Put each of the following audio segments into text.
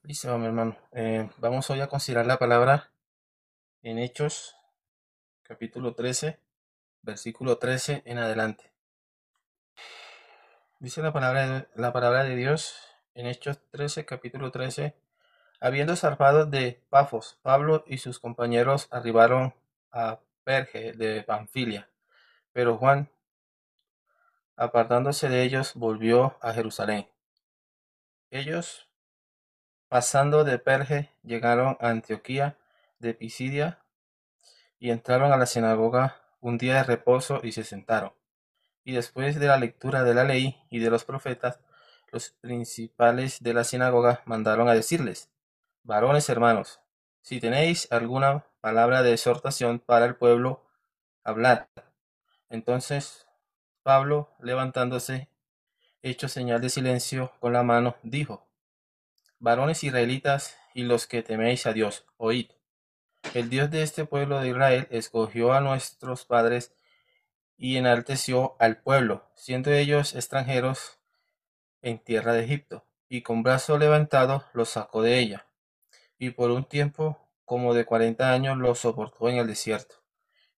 Listo, mi hermano. Vamos hoy a considerar la palabra en Hechos, capítulo 13, versículo 13 en adelante. Dice la palabra de Dios en Hechos 13, capítulo 13. Habiendo zarpado de Pafos, Pablo y sus compañeros arribaron a Perge de Panfilia, pero Juan, apartándose de ellos, volvió a Jerusalén. Ellos, pasando de Perge, llegaron a Antioquía de Pisidia y entraron a la sinagoga un día de reposo y se sentaron. Y después de la lectura de la ley y de los profetas, los principales de la sinagoga mandaron a decirles: varones hermanos, si tenéis alguna palabra de exhortación para el pueblo, hablad. Entonces Pablo, levantándose, hecho señal de silencio con la mano, dijo: varones israelitas y los que teméis a Dios, oíd. El Dios de este pueblo de Israel escogió a nuestros padres y enalteció al pueblo, siendo ellos extranjeros en tierra de Egipto, y con brazo levantado los sacó de ella, y por un tiempo como de 40 años los soportó en el desierto.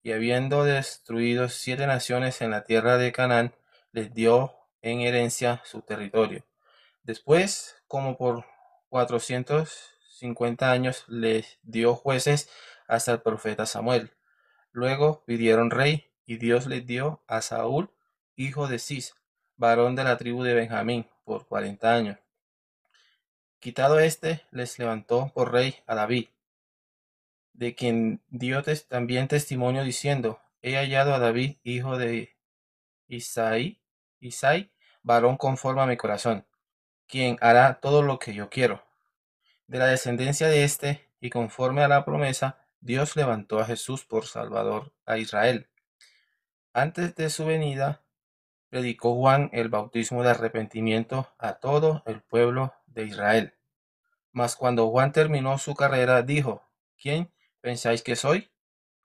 Y habiendo destruido 7 naciones en la tierra de Canaán, les dio en herencia su territorio. Después, como por 450 años, les dio jueces hasta el profeta Samuel. Luego pidieron rey, y Dios les dio a Saúl, hijo de Cis, varón de la tribu de Benjamín, por 40 años. Quitado éste, les levantó por rey a David, de quien dio también testimonio diciendo: he hallado a David, hijo de Isaí, varón conforme a mi corazón, quien hará todo lo que yo quiero. De la descendencia de éste, y conforme a la promesa, Dios levantó a Jesús por Salvador a Israel. Antes de su venida, predicó Juan el bautismo de arrepentimiento a todo el pueblo de Israel. Mas cuando Juan terminó su carrera, dijo: ¿quién pensáis que soy?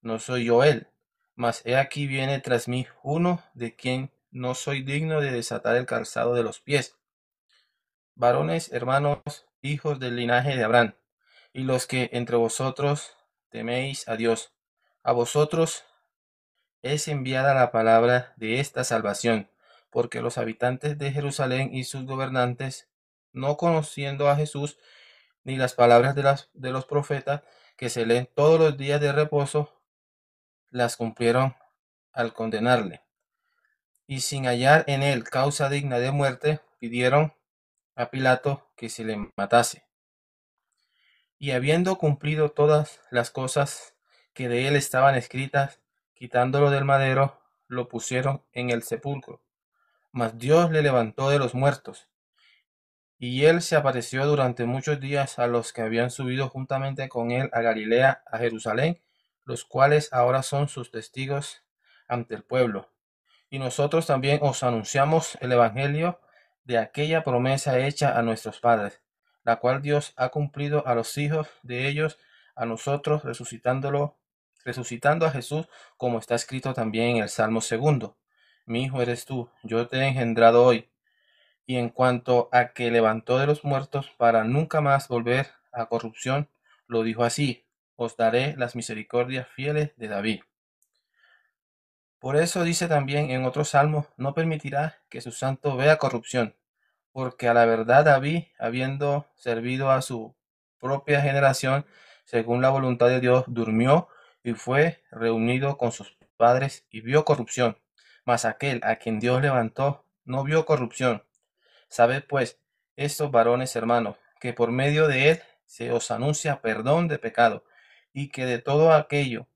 No soy yo él, mas he aquí viene tras mí uno de quien no soy digno de desatar el calzado de los pies. Varones, hermanos, hijos del linaje de Abraham, y los que entre vosotros teméis a Dios, a vosotros es enviada la palabra de esta salvación, porque los habitantes de Jerusalén y sus gobernantes, no conociendo a Jesús ni las palabras de los profetas que se leen todos los días de reposo, las cumplieron al condenarle. Y sin hallar en él causa digna de muerte, pidieron a Pilato que se le matase. Y habiendo cumplido todas las cosas que de él estaban escritas, quitándolo del madero, lo pusieron en el sepulcro. Mas Dios le levantó de los muertos, y él se apareció durante muchos días a los que habían subido juntamente con él a Galilea, a Jerusalén, los cuales ahora son sus testigos ante el pueblo. Y nosotros también os anunciamos el evangelio de aquella promesa hecha a nuestros padres, la cual Dios ha cumplido a los hijos de ellos, a nosotros, resucitando a Jesús, como está escrito también en el Salmo segundo: mi hijo eres tú, yo te he engendrado hoy. Y en cuanto a que levantó de los muertos para nunca más volver a corrupción, lo dijo así: os daré las misericordias fieles de David. Por eso dice también en otro salmo: no permitirá que su santo vea corrupción, porque a la verdad David, habiendo servido a su propia generación, según la voluntad de Dios, durmió y fue reunido con sus padres y vio corrupción. Mas aquel a quien Dios levantó no vio corrupción. Sabed pues, estos varones hermanos, que por medio de él se os anuncia perdón de pecado, y que de todo aquello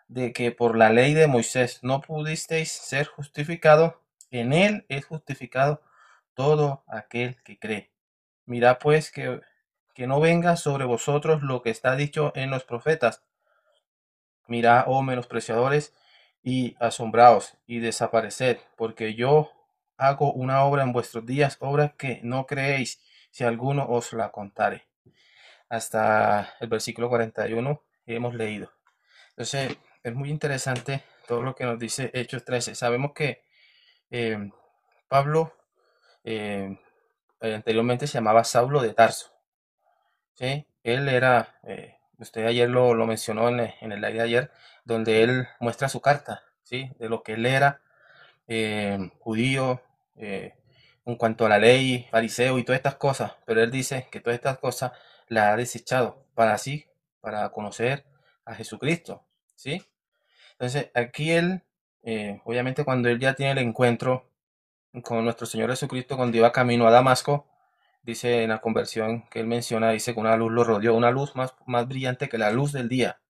de que por la ley de Moisés no pudisteis ser justificado, en él es justificado todo aquel que cree. Mirad pues que no venga sobre vosotros lo que está dicho en los profetas: mirad, oh menospreciadores, y asombraos, y desapareced, porque yo hago una obra en vuestros días, obra que no creéis, si alguno os la contare. Hasta el versículo 41 hemos leído. Entonces, es muy interesante todo lo que nos dice Hechos 13. Sabemos que eh, Pablo eh, anteriormente se llamaba Saulo de Tarso. ¿sí? Él era, usted ayer lo mencionó en el live de ayer, donde él muestra su carta, ¿sí? De lo que él era, judío, eh, en cuanto a la ley, fariseo y todas estas cosas, pero él dice que todas estas cosas las ha desechado para así, para conocer a Jesucristo, ¿sí? Entonces aquí él, obviamente cuando él ya tiene el encuentro con nuestro Señor Jesucristo, cuando iba camino a Damasco, dice en la conversión que él menciona, dice que una luz lo rodeó, una luz más brillante que la luz del día,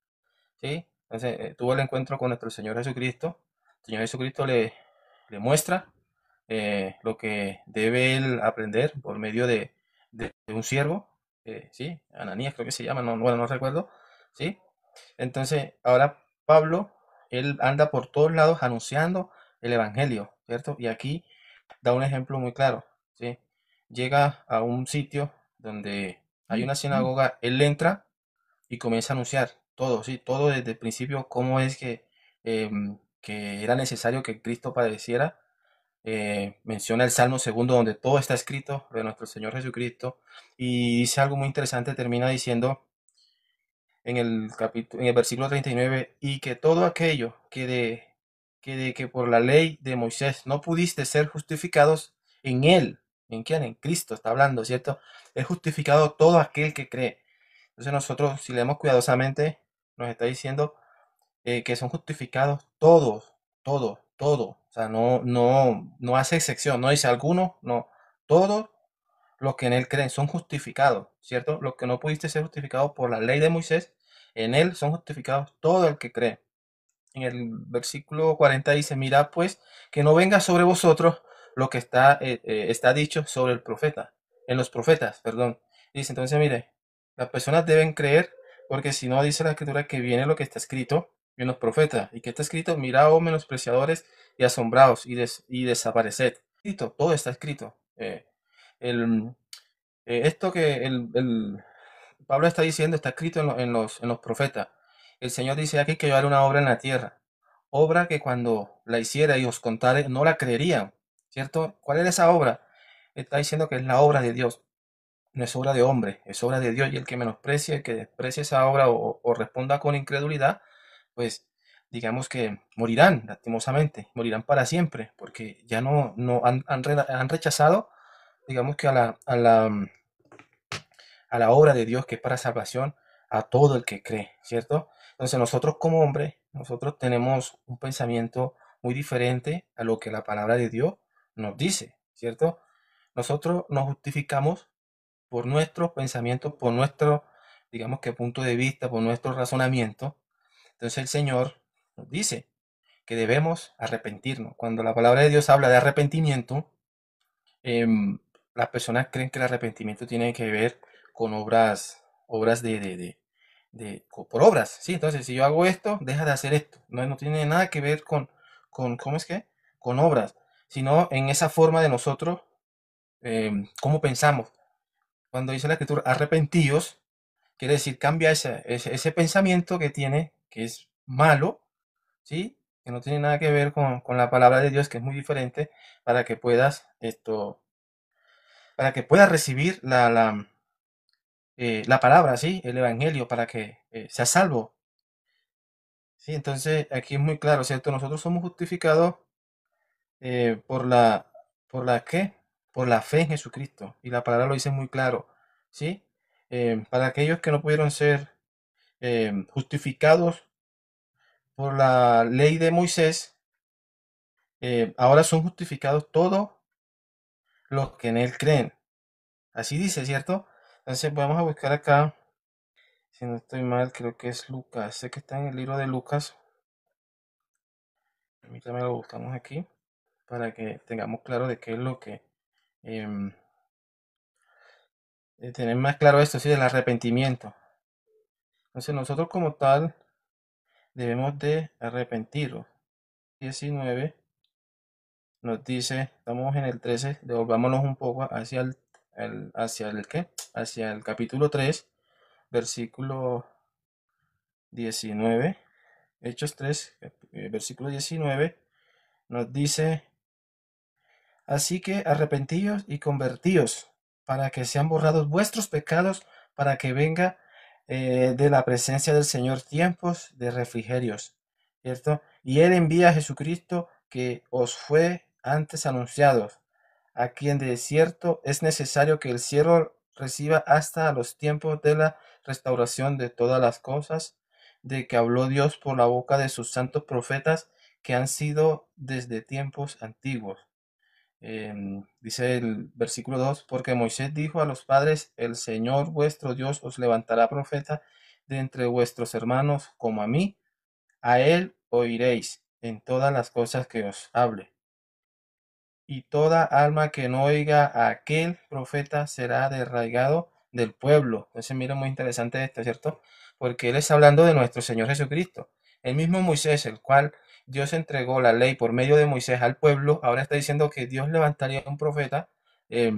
¿sí? Entonces tuvo el encuentro con nuestro Señor Jesucristo. El Señor Jesucristo le muestra lo que debe él aprender por medio de un siervo, ¿sí? Ananías creo que se llama, no, bueno, no recuerdo, ¿sí? Entonces ahora Pablo, él anda por todos lados anunciando el Evangelio, ¿cierto? Y aquí da un ejemplo muy claro, ¿sí? Llega a un sitio donde hay una sinagoga, él entra y comienza a anunciar todo, ¿sí? Todo desde el principio, cómo es que era necesario que Cristo padeciera. Menciona el Salmo segundo donde todo está escrito de nuestro Señor Jesucristo y dice algo muy interesante, termina diciendo en el versículo 39, y que todo aquello que por la ley de Moisés no pudiste ser justificados en él, ¿en quién? En Cristo está hablando, ¿cierto? Es justificado todo aquel que cree. Entonces nosotros, si leemos cuidadosamente, nos está diciendo que son justificados todos, todos, todos. O sea, no hace excepción, no dice algunos, no, todos los que en él creen son justificados, ¿cierto? Los que no pudiste ser justificados por la ley de Moisés, en él son justificados todo el que cree. En el versículo 40 dice, mirad pues que no venga sobre vosotros lo que está dicho sobre el profeta, en los profetas, perdón. Dice, entonces mire, las personas deben creer porque si no dice la escritura que viene lo que está escrito en los profetas y que está escrito, mirad oh menospreciadores y asombrados y desapareced. Todo está escrito. El, esto que Pablo está diciendo está escrito en los profetas. El Señor dice aquí que yo haré una obra en la tierra. Obra que cuando la hiciera y os contare no la creerían. ¿Cierto? ¿Cuál es esa obra? Está diciendo que es la obra de Dios. No es obra de hombre, es obra de Dios. Y el que menosprecie, el que desprecie esa obra o responda con incredulidad, pues digamos que morirán, lastimosamente, morirán para siempre, porque ya no han rechazado, digamos que a la obra de Dios que es para salvación a todo el que cree, ¿cierto? Entonces nosotros como hombres, nosotros tenemos un pensamiento muy diferente a lo que la palabra de Dios nos dice, ¿cierto? Nosotros nos justificamos por nuestros pensamientos, por nuestro, digamos que punto de vista, por nuestro razonamiento. Entonces el Señor nos dice que debemos arrepentirnos. Cuando la palabra de Dios habla de arrepentimiento, em, las personas creen que el arrepentimiento tiene que ver con obras por obras, ¿sí? Entonces, si yo hago esto, deja de hacer esto. No tiene nada que ver ¿cómo es que? Con obras, sino en esa forma de nosotros, cómo pensamos. Cuando dice la escritura, arrepentíos, quiere decir cambia ese pensamiento que tiene, que es malo, ¿sí? Que no tiene nada que ver con la palabra de Dios, que es muy diferente, para que puedas para que puedas recibir la palabra, ¿sí? El evangelio, para que seas salvo, ¿sí? Entonces, aquí es muy claro, ¿cierto? Nosotros somos justificados eh, por la, ¿por la qué? Por la fe en Jesucristo. Y la palabra lo dice muy claro, ¿sí? Para aquellos que no pudieron ser justificados por la ley de Moisés, ahora son justificados todos los que en él creen. Así dice, ¿cierto? Entonces, vamos a buscar acá. Si no estoy mal, creo que es Lucas. Sé que está en el libro de Lucas. Permítame lo buscamos aquí para que tengamos claro de qué es lo que em, tener más claro esto, sí, del arrepentimiento. Entonces nosotros como tal debemos de arrepentirnos. 19 nos dice, estamos en el 13, devolvámonos un poco hacia el ¿qué? Hacia el capítulo 3, versículo 19. Hechos 3, versículo 19, nos dice, así que arrepentíos y convertíos para que sean borrados vuestros pecados para que venga de la presencia del Señor tiempos de refrigerios, ¿cierto? Y Él envía a Jesucristo que os fue antes anunciado, a quien de cierto es necesario que el cielo reciba hasta los tiempos de la restauración de todas las cosas, de que habló Dios por la boca de sus santos profetas que han sido desde tiempos antiguos. Dice el versículo 2, porque Moisés dijo a los padres, el Señor vuestro Dios os levantará profeta de entre vuestros hermanos como a mí, a él oiréis en todas las cosas que os hable. Y toda alma que no oiga a aquel profeta será derraigado del pueblo. Entonces, mira, muy interesante esto, ¿cierto? Porque él está hablando de nuestro Señor Jesucristo. El mismo Moisés, el cual Dios entregó la ley por medio de Moisés al pueblo, ahora está diciendo que Dios levantaría un profeta, eh,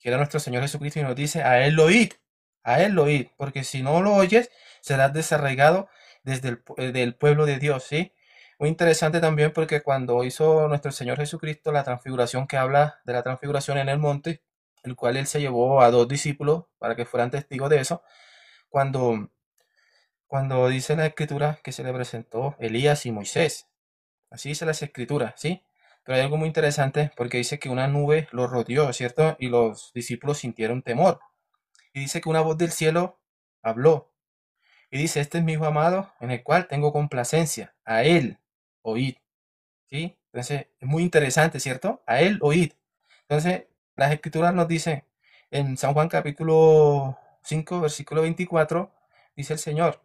que era nuestro Señor Jesucristo, y nos dice, a él lo oíd, porque si no lo oyes, serás desarraigado desde del pueblo de Dios, ¿sí? Muy interesante también porque cuando hizo nuestro Señor Jesucristo la transfiguración, que habla de la transfiguración en el monte, el cual él se llevó a dos discípulos para que fueran testigos de eso, cuando, cuando dice la escritura que se le presentó Elías y Moisés, así dice las escrituras, ¿sí? Pero hay algo muy interesante porque dice que una nube los rodeó, ¿cierto? Y los discípulos sintieron temor. Y dice que una voz del cielo habló. Y dice, este es mi hijo amado en el cual tengo complacencia. A él oíd. ¿Sí? Entonces, es muy interesante, ¿cierto? A él oíd. Entonces, las escrituras nos dicen en San Juan capítulo 5 versículo 24 dice el Señor,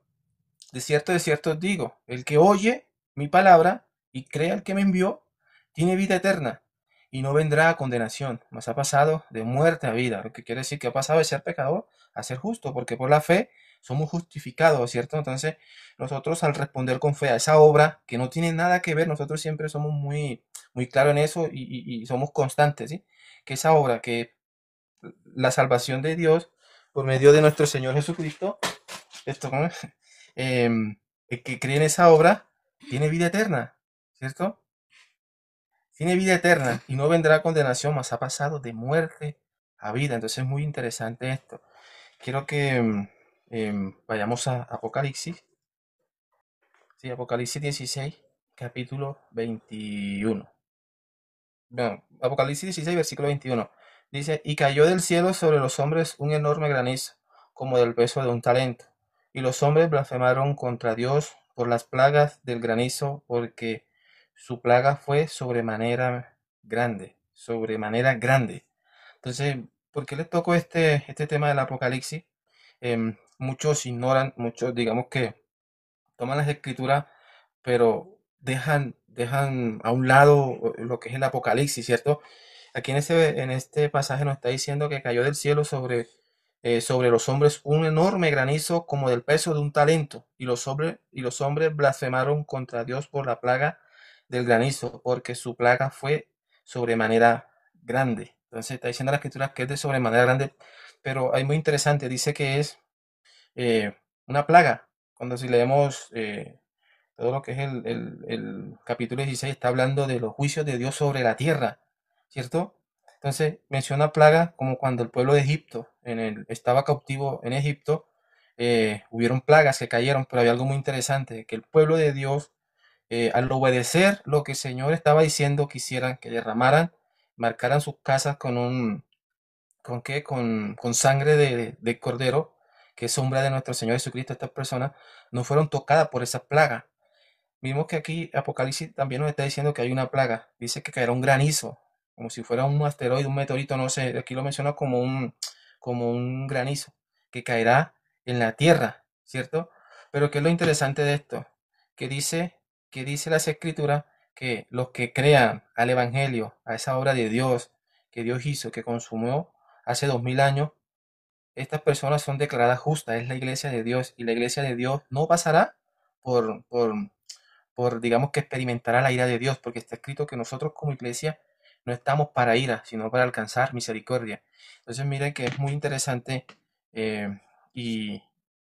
de cierto os digo, el que oye mi palabra y cree al que me envió, tiene vida eterna y no vendrá a condenación, mas ha pasado de muerte a vida, lo que quiere decir que ha pasado de ser pecador a ser justo, porque por la fe somos justificados, ¿cierto? Entonces, nosotros al responder con fe a esa obra que no tiene nada que ver, nosotros siempre somos muy claros en eso y somos constantes, ¿sí? Que esa obra, que la salvación de Dios por medio de nuestro Señor Jesucristo, esto, ¿cómo es? El que cree en esa obra tiene vida eterna, ¿cierto? Tiene vida eterna y no vendrá a condenación, mas ha pasado de muerte a vida. Entonces es muy interesante esto. Quiero que vayamos a Apocalipsis, sí, Apocalipsis 16, capítulo 21. Bueno, Apocalipsis 16, versículo 21. Dice, y cayó del cielo sobre los hombres un enorme granizo, como del peso de un talento. Y los hombres blasfemaron contra Dios por las plagas del granizo, porque su plaga fue sobremanera grande, sobremanera grande. Entonces, ¿por qué les toco este tema del Apocalipsis? Muchos ignoran, muchos digamos que toman las escrituras, pero dejan a un lado lo que es el Apocalipsis, ¿cierto? Aquí en este pasaje nos está diciendo que cayó del cielo sobre los hombres un enorme granizo como del peso de un talento, y los hombres blasfemaron contra Dios por la plaga del granizo, porque su plaga fue sobremanera grande. Entonces está diciendo la escritura que es de sobremanera grande, pero hay muy interesante, dice que es eh, una plaga. Cuando si leemos todo lo que es el capítulo 16 está hablando de los juicios de Dios sobre la tierra, ¿cierto? Entonces menciona plaga como cuando el pueblo de Egipto estaba cautivo en Egipto, hubieron plagas que cayeron, pero había algo muy interesante, que el pueblo de Dios, al obedecer lo que el Señor estaba diciendo, quisieran que derramaran, marcaran sus casas ¿con qué? Con sangre de cordero, que es sombra de nuestro Señor Jesucristo. Estas personas no fueron tocadas por esa plaga. Vimos que aquí Apocalipsis también nos está diciendo que hay una plaga. Dice que caerá un granizo, como si fuera un asteroide, un meteorito, no sé. Aquí lo menciona como un granizo que caerá en la tierra, ¿cierto? Pero ¿qué es lo interesante de esto? Que dice las escrituras que los que crean al Evangelio, a esa obra de Dios que Dios hizo, que consumió hace 2000 años, estas personas son declaradas justas. Es la iglesia de Dios y la iglesia de Dios no pasará por, por, digamos que experimentará la ira de Dios, porque está escrito que nosotros como iglesia no estamos para ira, sino para alcanzar misericordia. Entonces miren que es muy interesante eh, y,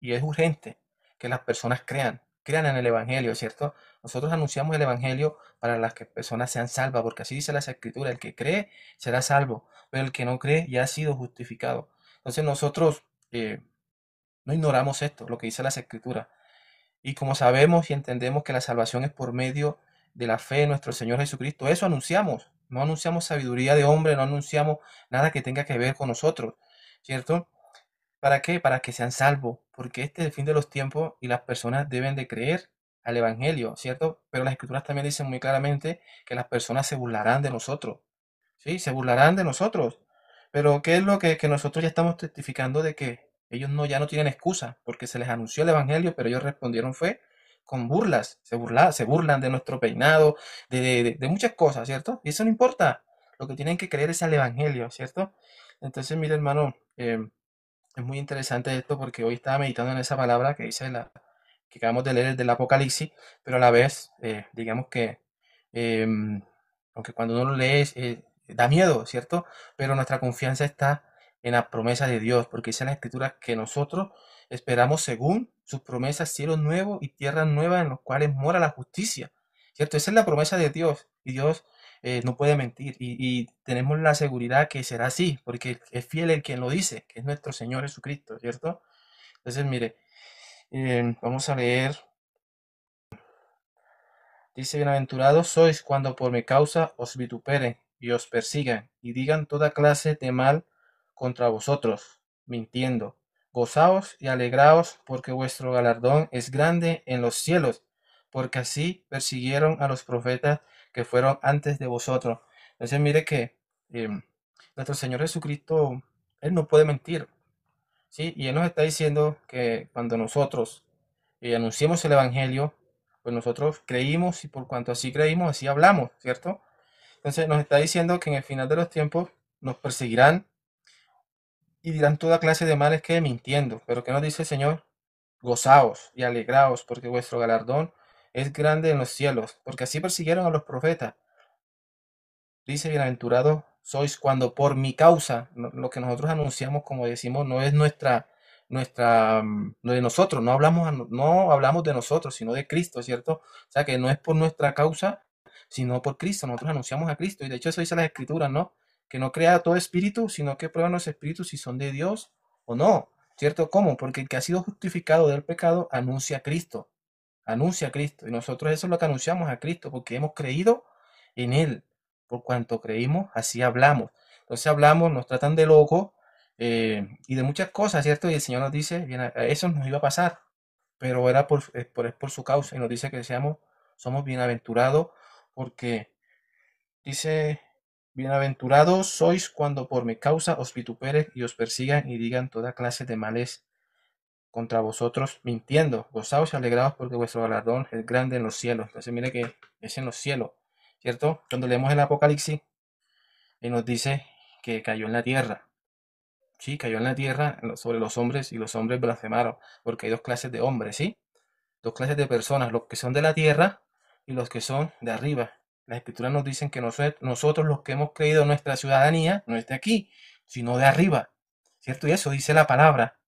y es urgente que las personas crean en el Evangelio, ¿cierto? Nosotros anunciamos el Evangelio para las que personas sean salvas, porque así dice las Escrituras, el que cree será salvo, pero el que no cree ya ha sido justificado. Entonces nosotros No ignoramos esto, lo que dice las Escrituras. Y como sabemos y entendemos que la salvación es por medio de la fe en nuestro Señor Jesucristo, eso anunciamos. No anunciamos sabiduría de hombre, no anunciamos nada que tenga que ver con nosotros, ¿cierto? ¿Para qué? Para que sean salvos, porque este es el fin de los tiempos y las personas deben de creer al Evangelio, ¿cierto? Pero las Escrituras también dicen muy claramente que las personas se burlarán de nosotros, ¿sí? Se burlarán de nosotros. Pero ¿qué es lo que nosotros ya estamos testificando de que ellos no, ya no tienen excusa? Porque se les anunció el Evangelio, pero ellos respondieron fue con burlas, se burlan de nuestro peinado, de muchas cosas, ¿cierto? Y eso no importa. Lo que tienen que creer es al Evangelio, ¿cierto? Entonces, mire, hermano, es muy interesante esto porque hoy estaba meditando en esa palabra que dice que acabamos de leer del Apocalipsis, pero a la vez, digamos que, em, aunque cuando uno lo lee, da miedo, ¿cierto? Pero nuestra confianza está en la promesa de Dios, porque dice en la Escritura que nosotros esperamos según sus promesas cielos nuevos y tierras nuevas en los cuales mora la justicia, ¿cierto? Esa es la promesa de Dios y Dios no puede mentir y tenemos la seguridad que será así, porque es fiel el quien lo dice, que es nuestro Señor Jesucristo, ¿cierto? Entonces, mire, vamos a leer. Dice, bienaventurados sois cuando por mi causa os vituperen y os persigan y digan toda clase de mal contra vosotros, mintiendo. Gozaos y alegraos porque vuestro galardón es grande en los cielos, porque así persiguieron a los profetas que fueron antes de vosotros. Entonces mire que nuestro Señor Jesucristo, Él no puede mentir, ¿sí? Y Él nos está diciendo que cuando nosotros anunciemos el Evangelio, pues nosotros creímos y por cuanto así creímos, así hablamos, ¿cierto? Entonces nos está diciendo que en el final de los tiempos nos perseguirán y dirán toda clase de males que mintiendo. Pero ¿qué nos dice el Señor? Gozaos y alegraos, porque vuestro galardón es grande en los cielos, porque así persiguieron a los profetas. Dice, bienaventurados sois cuando por mi causa, lo que nosotros anunciamos, como decimos, no es no de nosotros, no hablamos de nosotros, sino de Cristo, ¿cierto? O sea, que no es por nuestra causa, sino por Cristo. Nosotros anunciamos a Cristo. Y de hecho eso dice las Escrituras, ¿no? Que no crea todo espíritu, sino que prueban los espíritus si son de Dios o no, ¿cierto? ¿Cómo? Porque el que ha sido justificado del pecado anuncia a Cristo, anuncia a Cristo. Y nosotros eso es lo que anunciamos a Cristo, porque hemos creído en Él. Por cuanto creímos, así hablamos. Entonces hablamos, nos tratan de loco y de muchas cosas, ¿cierto? Y el Señor nos dice, bien, eso nos iba a pasar, pero era por su causa. Y nos dice que somos bienaventurados porque dice, bienaventurados sois cuando por mi causa os vituperen y os persigan y digan toda clase de males contra vosotros mintiendo. Gozaos y alegraos porque vuestro galardón es grande en los cielos. Entonces mire que es en los cielos, ¿cierto? Cuando leemos el Apocalipsis, y nos dice que cayó en la tierra. Sí, cayó en la tierra sobre los hombres y los hombres blasfemaron, porque hay dos clases de hombres, ¿sí? Dos clases de personas, los que son de la tierra y los que son de arriba. Las escrituras nos dicen que nosotros los que hemos creído nuestra ciudadanía no es de aquí, sino de arriba, ¿cierto? Y eso dice la palabra.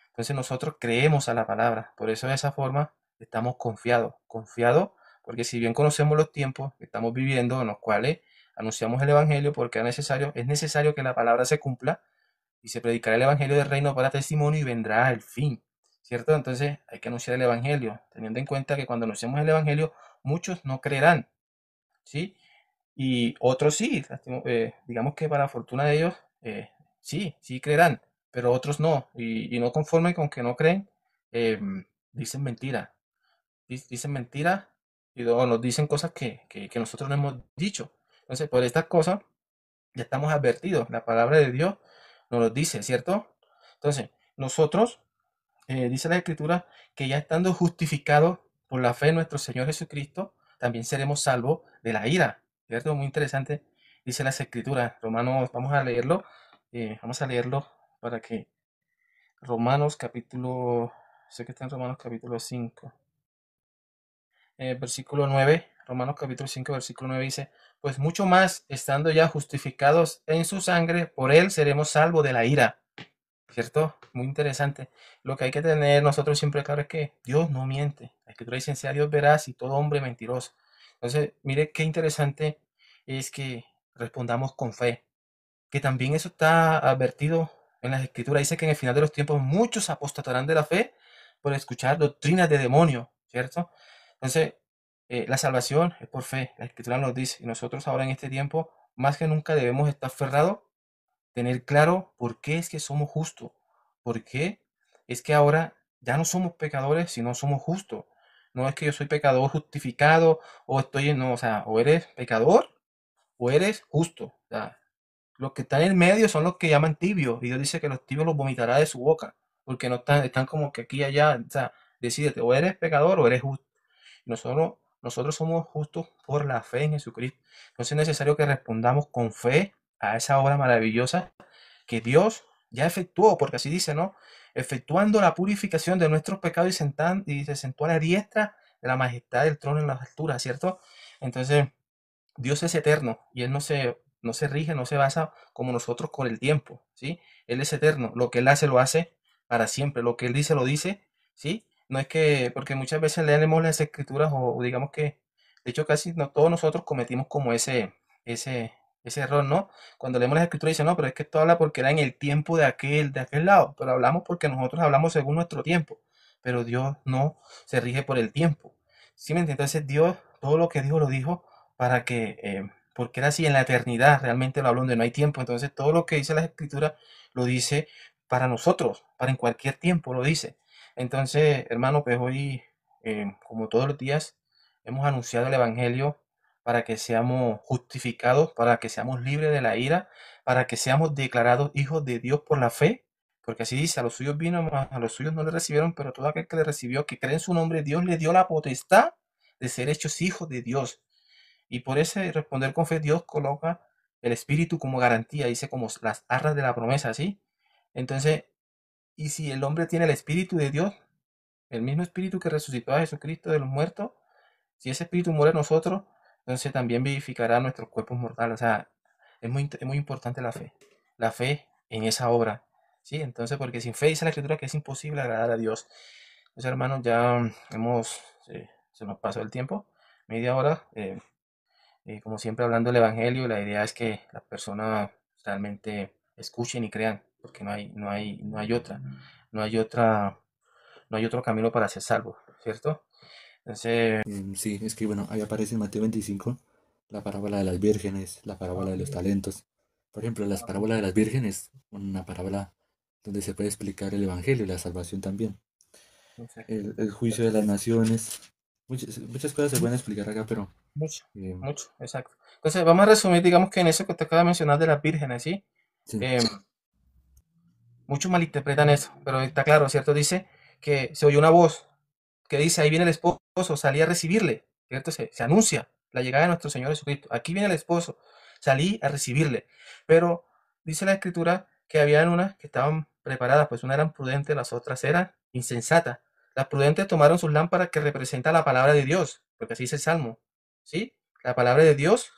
Entonces nosotros creemos a la palabra. Por eso de esa forma estamos confiados, porque si bien conocemos los tiempos que estamos viviendo en los cuales anunciamos el Evangelio, porque es necesario que la palabra se cumpla y se predicará el Evangelio del reino para testimonio y vendrá el fin, ¿cierto? Entonces hay que anunciar el Evangelio, teniendo en cuenta que cuando anunciamos el Evangelio muchos no creerán, ¿sí? Y otros sí, digamos que para fortuna de ellos, sí creerán, pero otros no. Y no conforme con que no creen, eh, dicen mentira. Dicen mentira y luego nos dicen cosas que nosotros no hemos dicho. Entonces, por estas cosas ya estamos advertidos. La palabra de Dios nos lo dice, ¿cierto? Entonces, nosotros, dice la Escritura, que ya estando justificados por la fe en nuestro Señor Jesucristo, también seremos salvos de la ira, ¿cierto? Muy interesante, dice las Escrituras. Romanos, vamos a leerlo para que Romanos capítulo, sé que está en Romanos capítulo 5, versículo 9, Romanos capítulo 5, versículo 9 dice, pues mucho más, estando ya justificados en su sangre, por él seremos salvos de la ira. ¿Cierto? Muy interesante. Lo que hay que tener nosotros siempre claro es que Dios no miente. La Escritura dice, sea Dios veraz y todo hombre mentiroso. Entonces, mire qué interesante es que respondamos con fe, que también eso está advertido En las escrituras dice que en el final de los tiempos muchos apostatarán de la fe por escuchar doctrinas de demonio, ¿cierto? Entonces, la salvación es por fe, la escritura nos dice, y nosotros ahora en este tiempo, más que nunca debemos estar aferrados, tener claro por qué es que somos justos, por qué es que ahora ya no somos pecadores, sino somos justos. No es que yo soy pecador justificado o estoy en, no, o sea, o eres pecador o eres justo. O sea, los que están en el medio son los que llaman tibios, y Dios dice que los tibios los vomitará de su boca, porque no están como que aquí y allá, o sea, decídete, o eres pecador o eres justo. Nosotros somos justos por la fe en Jesucristo. Entonces es necesario que respondamos con fe a esa obra maravillosa que Dios ya efectuó, porque así dice, ¿no? Efectuando la purificación de nuestros pecados y se sentó a la diestra de la majestad del trono en las alturas, ¿cierto? Entonces, Dios es eterno y Él no se rige, no se basa como nosotros con el tiempo, ¿sí? Él es eterno, lo que Él hace lo hace para siempre, lo que Él dice lo dice, ¿sí? No es que, porque muchas veces leemos las escrituras o digamos que, de hecho casi no, todos nosotros cometimos como ese, ese error, ¿no? Cuando leemos las escrituras dice, no, pero es que esto habla porque era en el tiempo de aquel lado, pero hablamos porque nosotros hablamos según nuestro tiempo, pero Dios no se rige por el tiempo, ¿sí me entiendes? Entonces Dios, todo lo que dijo lo dijo para que, porque era así en la eternidad, realmente lo hablo donde no hay tiempo, entonces todo lo que dice la escritura lo dice para nosotros, para en cualquier tiempo lo dice. Entonces, hermano, pues hoy, como todos los días, hemos anunciado el Evangelio para que seamos justificados, para que seamos libres de la ira, para que seamos declarados hijos de Dios por la fe, porque así dice, a los suyos vino, mas a los suyos no le recibieron, pero todo aquel que le recibió, que cree en su nombre, Dios le dio la potestad de ser hechos hijos de Dios. Y por ese responder con fe, Dios coloca el Espíritu como garantía, dice como las arras de la promesa, ¿sí? Entonces, y si el hombre tiene el Espíritu de Dios, el mismo Espíritu que resucitó a Jesucristo de los muertos, si ese Espíritu muere en nosotros, entonces también vivificará nuestros cuerpos mortales. O sea, es muy importante la fe en esa obra, ¿sí? Entonces, porque sin fe dice la Escritura que es imposible agradar a Dios. Entonces, hermanos, ya se nos pasó el tiempo, media hora. Como siempre hablando del Evangelio, la idea es que las personas realmente escuchen y crean, porque no hay otra, no hay otro camino para ser salvo, ¿cierto? Entonces, Sí, es que bueno, ahí aparece en Mateo 25 la parábola de las vírgenes, la parábola de los talentos. Por ejemplo, las parábolas de las vírgenes, una parábola donde se puede explicar el evangelio y la salvación también. exacto. El juicio de las naciones, muchas cosas se pueden explicar acá, pero Mucho, eh, mucho, exacto. Entonces, vamos a resumir, digamos que en eso que te acaba de mencionar de las vírgenes, ¿sí? sí, Eh, Muchos malinterpretan eso, pero está claro, ¿cierto? Dice que se oyó una voz que dice, ahí viene el esposo, salí a recibirle, ¿cierto? Se anuncia la llegada de nuestro Señor Jesucristo. Aquí viene el esposo, salí a recibirle. Pero dice la escritura que habían unas que estaban preparadas, pues unas eran prudentes, las otras eran insensatas. Las prudentes tomaron sus lámparas que representan la palabra de Dios, porque así dice el Salmo, ¿sí? La palabra de Dios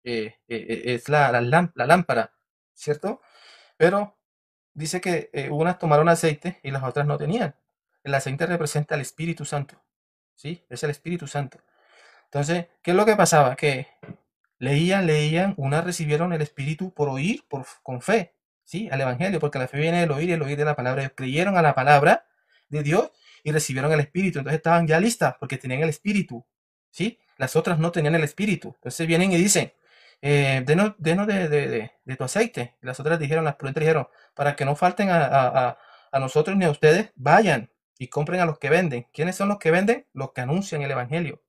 es la lámpara, ¿cierto? Pero dice que unas tomaron aceite y las otras no tenían. El aceite representa el Espíritu Santo, ¿sí? Es el Espíritu Santo. Entonces, ¿qué es lo que pasaba? Que leían, unas recibieron el Espíritu por oír, con fe, ¿sí? Al Evangelio, porque la fe viene del oír y el oír de la palabra. Ellos creyeron a la palabra de Dios y recibieron el Espíritu. Entonces estaban ya listas porque tenían el Espíritu, ¿sí? Las otras no tenían el Espíritu. Entonces vienen y dicen, denos de tu aceite. Y las otras dijeron, las prudentes dijeron, para que no falten a nosotros ni a ustedes, vayan y compren a los que venden. ¿Quiénes son los que venden? Los que anuncian el Evangelio,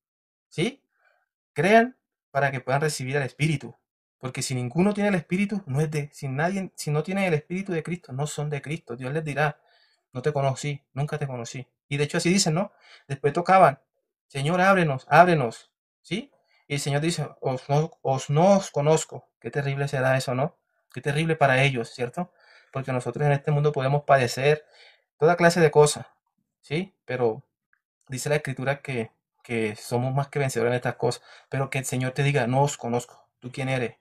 ¿sí? Crean para que puedan recibir el Espíritu. Porque si ninguno tiene el Espíritu, no es de, si nadie, si no tienen el Espíritu de Cristo, no son de Cristo. Dios les dirá, no te conocí, nunca te conocí. Y de hecho así dicen, ¿no? Después tocaban, Señor, ábrenos, ábrenos, ¿sí? Y el Señor dice, no os conozco. Qué terrible será eso, ¿no? Qué terrible para ellos, ¿cierto? Porque nosotros en este mundo podemos padecer toda clase de cosas, ¿sí? Pero dice la escritura que somos más que vencedores en estas cosas, pero que el Señor te diga, no os conozco, ¿tú quién eres?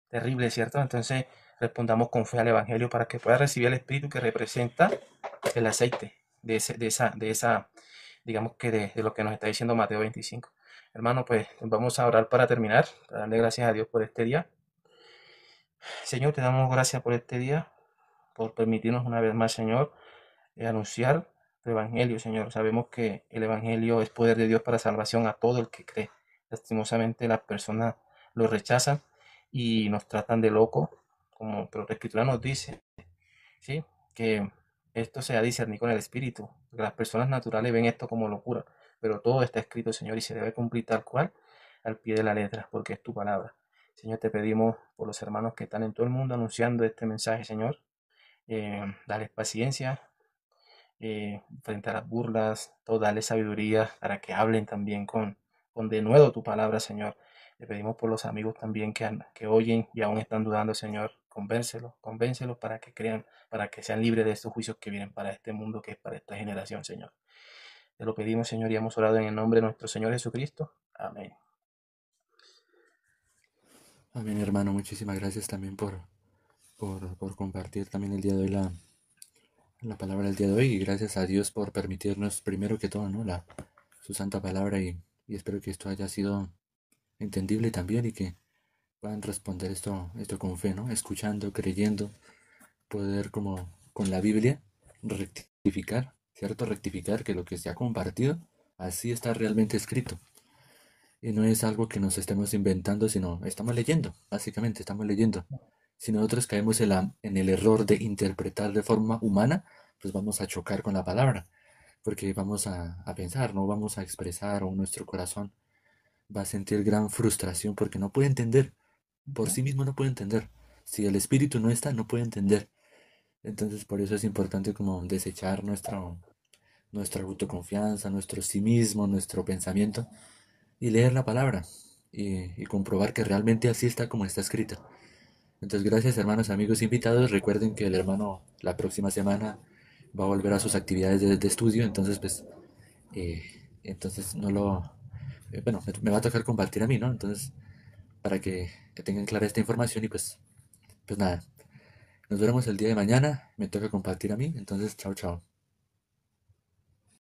Terrible, ¿cierto? Entonces respondamos con fe al Evangelio para que pueda recibir el Espíritu que representa el aceite de esa, digamos que de lo que nos está diciendo Mateo 25. Hermano, pues vamos a orar para terminar, para darle gracias a Dios por este día. Señor, te damos gracias por este día. por permitirnos una vez más, Señor, anunciar tu evangelio, Señor. Sabemos que el evangelio es poder de Dios para salvación a todo el que cree. Lastimosamente las personas lo rechazan y nos tratan de loco, como pero la Escritura nos dice, ¿sí? Que esto se ha discernido con el Espíritu. Que las personas naturales ven esto como locura, pero todo está escrito, Señor, y se debe cumplir tal cual al pie de la letra, porque es tu palabra. Señor, te pedimos por los hermanos que están en todo el mundo anunciando este mensaje, Señor. Dales paciencia, frente a las burlas, todo, dale sabiduría para que hablen también con de nuevo tu palabra, Señor. Le pedimos por los amigos también que oyen y aún están dudando, Señor. Convéncelos, convéncelos para que crean, para que sean libres de estos juicios que vienen para este mundo, que es para esta generación, Señor. Te lo pedimos, Señor, y hemos orado en el nombre de nuestro Señor Jesucristo. Amén. Amén, hermano. Muchísimas gracias también por compartir también el día de hoy la palabra del día de hoy. Y gracias a Dios por permitirnos, primero que todo, ¿no? Su santa palabra. Y espero que esto haya sido entendible también y que puedan responder esto con fe, ¿no? Escuchando, creyendo, poder como con la Biblia rectificar, ¿cierto? Rectificar que lo que se ha compartido así está realmente escrito. Y no es algo que nos estemos inventando, sino estamos leyendo, básicamente estamos leyendo. Si nosotros caemos en el error de interpretar de forma humana, pues vamos a chocar con la palabra, porque vamos a pensar, no vamos a expresar, o nuestro corazón va a sentir gran frustración porque no puede entender, por sí mismo no puede entender. Si el espíritu no está, no puede entender. Entonces por eso es importante como desechar nuestra autoconfianza, nuestro sí mismo, nuestro pensamiento y leer la palabra y comprobar que realmente así está como está escrita. Entonces, gracias hermanos, amigos, invitados. Recuerden que el hermano la próxima semana va a volver a sus actividades de estudio, entonces pues, eh, entonces no lo, bueno, me va a tocar compartir a mí, ¿no? Entonces, para que tengan clara esta información y pues nada, nos veremos el día de mañana, me toca compartir a mí, entonces chao, chao.